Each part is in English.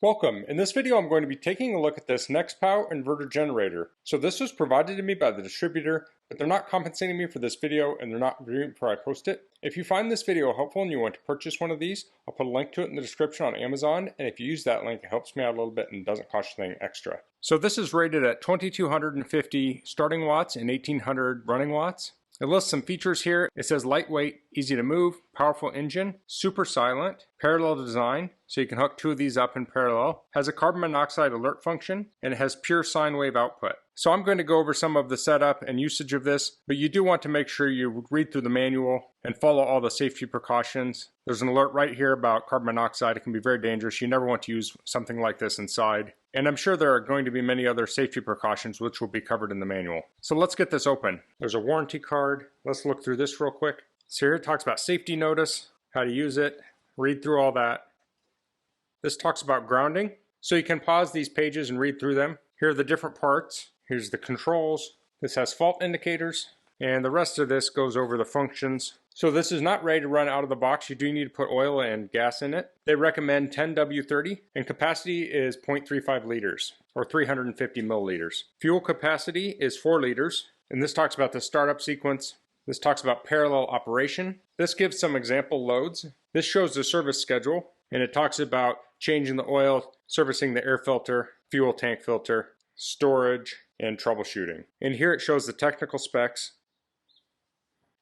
Welcome. In this video I'm going to be taking a look at this NEXPOW inverter generator. So this was provided to me by the distributor, but they're not compensating me for this video and they're not agreeing before I post it. If you find this video helpful and you want to purchase one of these, I'll put a link to it in the description on Amazon, and if you use that link it helps me out a little bit and doesn't cost you anything extra. So this is rated at 2250 starting watts and 1800 running watts. It lists some features here. It says lightweight, easy to move, powerful engine, super silent, parallel design, so you can hook two of these up in parallel, has a carbon monoxide alert function, and it has pure sine wave output. So I'm going to go over some of the setup and usage of this, but you do want to make sure you read through the manual and follow all the safety precautions. There's an alert right here about carbon monoxide. It can be very dangerous. You never want to use something like this inside. And I'm sure there are going to be many other safety precautions which will be covered in the manual. So let's get this open. There's a warranty card. Let's look through this real quick. So here it talks about safety notice, how to use it, read through all that. This talks about grounding. So you can pause these pages and read through them. Here are the different parts. Here's the controls. This has fault indicators. And the rest of this goes over the functions. So this is not ready to run out of the box. You do need to put oil and gas in it. They recommend 10W30 and capacity is 0.35 liters or 350 milliliters. Fuel capacity is 4 liters. And this talks about the startup sequence. This talks about parallel operation. This gives some example loads. This shows the service schedule and it talks about changing the oil, servicing the air filter, fuel tank filter, storage, and troubleshooting. And here it shows the technical specs.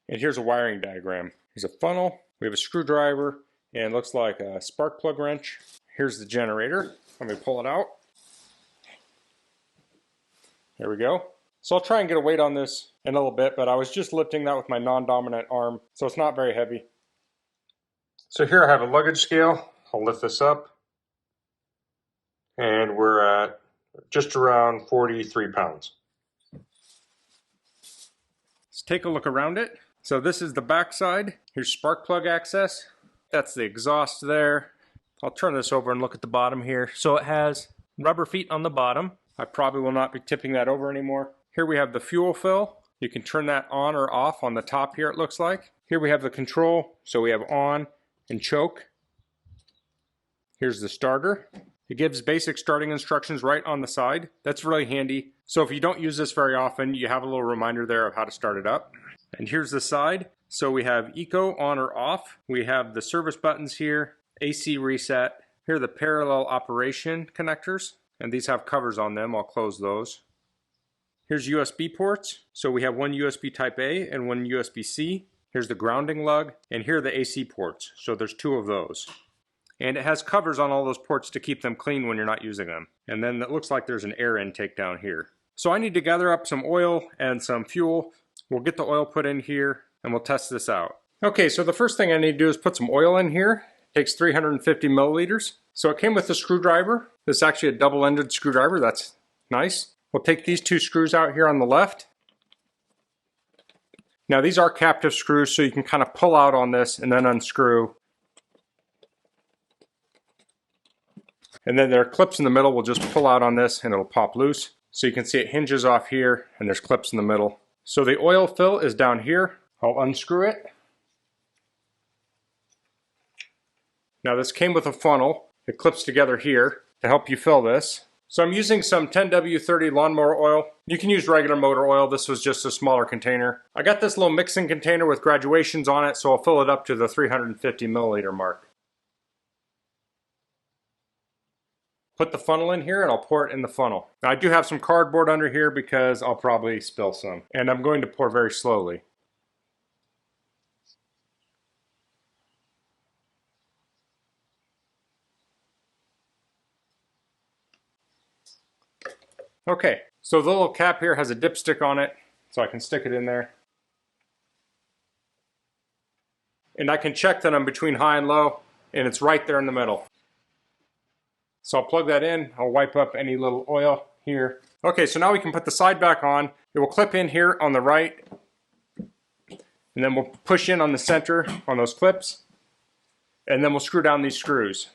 And here's a wiring diagram. Here's a funnel, we have a screwdriver, and it looks like a spark plug wrench. Here's the generator. Let me pull it out. There we go. So I'll try and get a weight on this in a little bit, but I was just lifting that with my non-dominant arm, so it's not very heavy. So here I have a luggage scale. I'll lift this up. And we're at just around 43 pounds. Let's take a look around it. So this is the back side. Here's spark plug access. That's the exhaust there. I'll turn this over and look at the bottom here. So it has rubber feet on the bottom. I probably will not be tipping that over anymore. Here we have the fuel fill. You can turn that on or off on the top here, it looks like. Here we have the control. So we have on and choke. Here's the starter. It gives basic starting instructions right on the side. That's really handy. So if you don't use this very often, you have a little reminder there of how to start it up. And here's the side. So we have eco on or off. We have the service buttons here, AC reset. Here are the parallel operation connectors, and these have covers on them. I'll close those. Here's USB ports. So we have one USB type A and one USB-C. Here's the grounding lug, and here are the AC ports. So there's two of those. And it has covers on all those ports to keep them clean when you're not using them. And then it looks like there's an air intake down here. So I need to gather up some oil and some fuel. We'll get the oil put in here and we'll test this out. Okay, so the first thing I need to do is put some oil in here. It takes 350 milliliters. So it came with a screwdriver. This is actually a double-ended screwdriver. That's nice. We'll take these two screws out here on the left. Now these are captive screws, so you can kind of pull out on this and then unscrew. And then there are clips in the middle. We'll just pull out on this and it'll pop loose. So you can see it hinges off here and there's clips in the middle. So the oil fill is down here. I'll unscrew it. Now this came with a funnel. It clips together here to help you fill this. So I'm using some 10W30 lawnmower oil. You can use regular motor oil. This was just a smaller container. I got this little mixing container with graduations on it, so I'll fill it up to the 350 milliliter mark. Put the funnel in here and I'll pour it in the funnel. Now I do have some cardboard under here because I'll probably spill some. And I'm going to pour very slowly. Okay, so the little cap here has a dipstick on it, so I can stick it in there. And I can check that I'm between high and low, and it's right there in the middle. So I'll plug that in, I'll wipe up any little oil here. Okay, so now we can put the side back on. It will clip in here on the right, and then we'll push in on the center on those clips, and then we'll screw down these screws.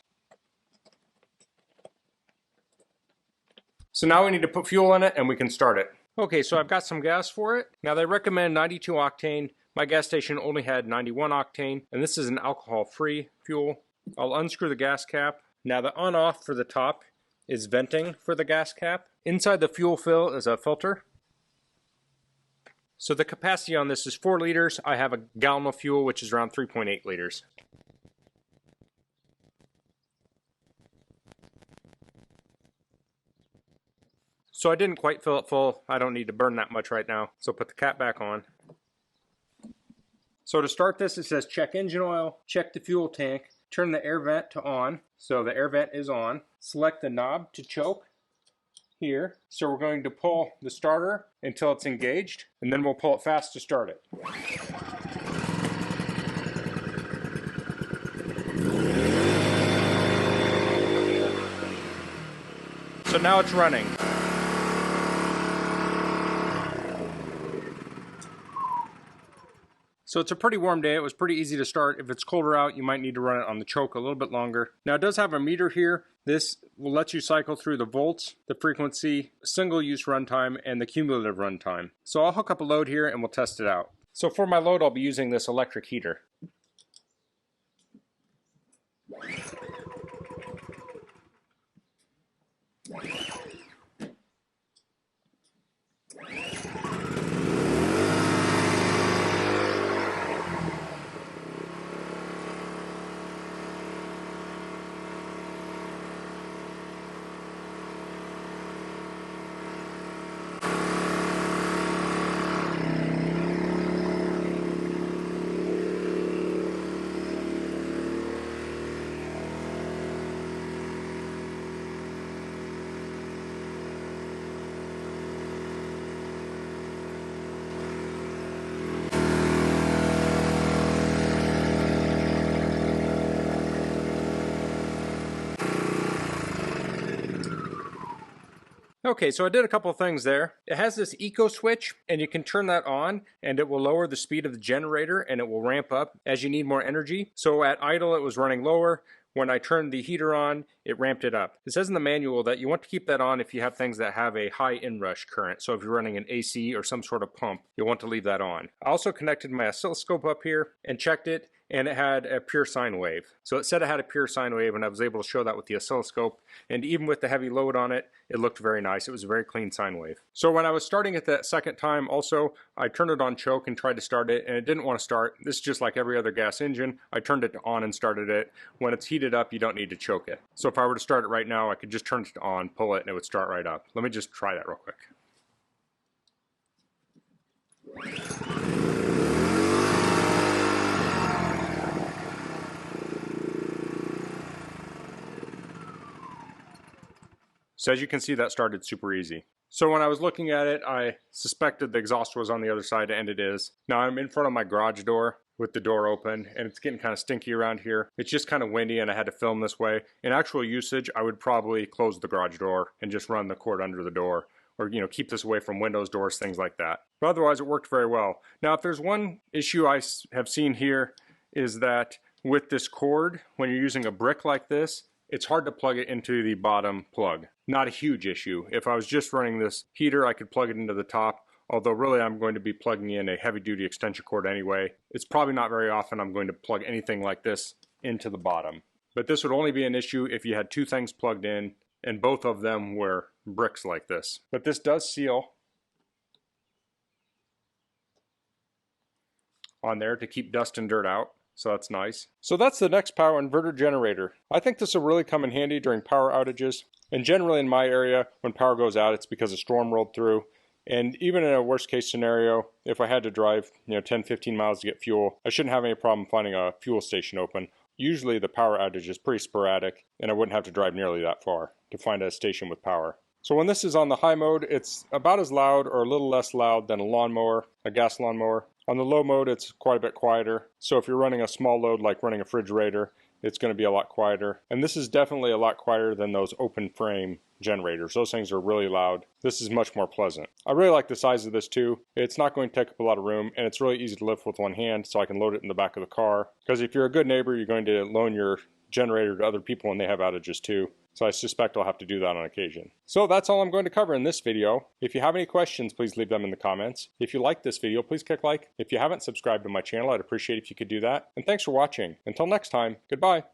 So now we need to put fuel in it and we can start it. Okay, so I've got some gas for it. Now they recommend 92 octane. My gas station only had 91 octane, and this is an alcohol-free fuel. I'll unscrew the gas cap Now the on-off for the top is venting for the gas cap. Inside the fuel fill is a filter. So the capacity on this is 4 liters. I have a gallon of fuel, which is around 3.8 liters. So I didn't quite fill it full. I don't need to burn that much right now. So put the cap back on. So to start this, it says check engine oil, check the fuel tank, turn the air vent to on. So the air vent is on. Select the knob to choke here. So we're going to pull the starter until it's engaged, and then we'll pull it fast to start it. So now it's running. So it's a pretty warm day. It was pretty easy to start. If it's colder out, you might need to run it on the choke a little bit longer. Now it does have a meter here. This will let you cycle through the volts, the frequency, single-use runtime, and the cumulative runtime. So I'll hook up a load here and we'll test it out. So for my load, I'll be using this electric heater. Okay, so I did a couple of things there. It has this eco switch, and you can turn that on, and it will lower the speed of the generator, and it will ramp up as you need more energy. So at idle, it was running lower. When I turned the heater on, it ramped it up. It says in the manual that you want to keep that on if you have things that have a high inrush current. So if you're running an AC or some sort of pump, you'll want to leave that on. I also connected my oscilloscope up here and checked it, and it had a pure sine wave. So it said it had a pure sine wave, and I was able to show that with the oscilloscope. And even with the heavy load on it, it looked very nice. It was a very clean sine wave. So when I was starting it that second time also, I turned it on choke and tried to start it, and it didn't want to start. This is just like every other gas engine. I turned it on and started it. When it's heated up, you don't need to choke it. So if I were to start it right now, I could just turn it on, pull it, and it would start right up. Let me just try that real quick. So as you can see, that started super easy. So when I was looking at it, I suspected the exhaust was on the other side, and it is. Now I'm in front of my garage door with the door open, and it's getting kind of stinky around here. It's just kind of windy, and I had to film this way. In actual usage, I would probably close the garage door and just run the cord under the door, or keep this away from windows, doors, things like that. But otherwise, it worked very well. Now, if there's one issue I have seen here, is that with this cord, when you're using a brick like this, it's hard to plug it into the bottom plug. Not a huge issue. If I was just running this heater, I could plug it into the top, although really I'm going to be plugging in a heavy-duty extension cord anyway. It's probably not very often I'm going to plug anything like this into the bottom. But this would only be an issue if you had two things plugged in and both of them were bricks like this. But this does seal on there to keep dust and dirt out. So that's nice. So that's the NEXPOW inverter generator. I think this will really come in handy during power outages. And generally in my area, when power goes out, it's because a storm rolled through. And even in a worst case scenario, if I had to drive 10, 15 miles to get fuel, I shouldn't have any problem finding a fuel station open. Usually the power outage is pretty sporadic, and I wouldn't have to drive nearly that far to find a station with power. So when this is on the high mode, it's about as loud or a little less loud than a lawnmower, a gas lawnmower. On the low mode, it's quite a bit quieter. So if you're running a small load like running a refrigerator, it's going to be a lot quieter. And this is definitely a lot quieter than those open frame generators. Those things are really loud. This is much more pleasant. I really like the size of this too. It's not going to take up a lot of room, and it's really easy to lift with one hand, so I can load it in the back of the car. Because if you're a good neighbor, you're going to loan your generator to other people when they have outages too. So I suspect I'll have to do that on occasion. So that's all I'm going to cover in this video. If you have any questions, please leave them in the comments. If you like this video, please click like. If you haven't subscribed to my channel, I'd appreciate if you could do that. And thanks for watching. Until next time, goodbye.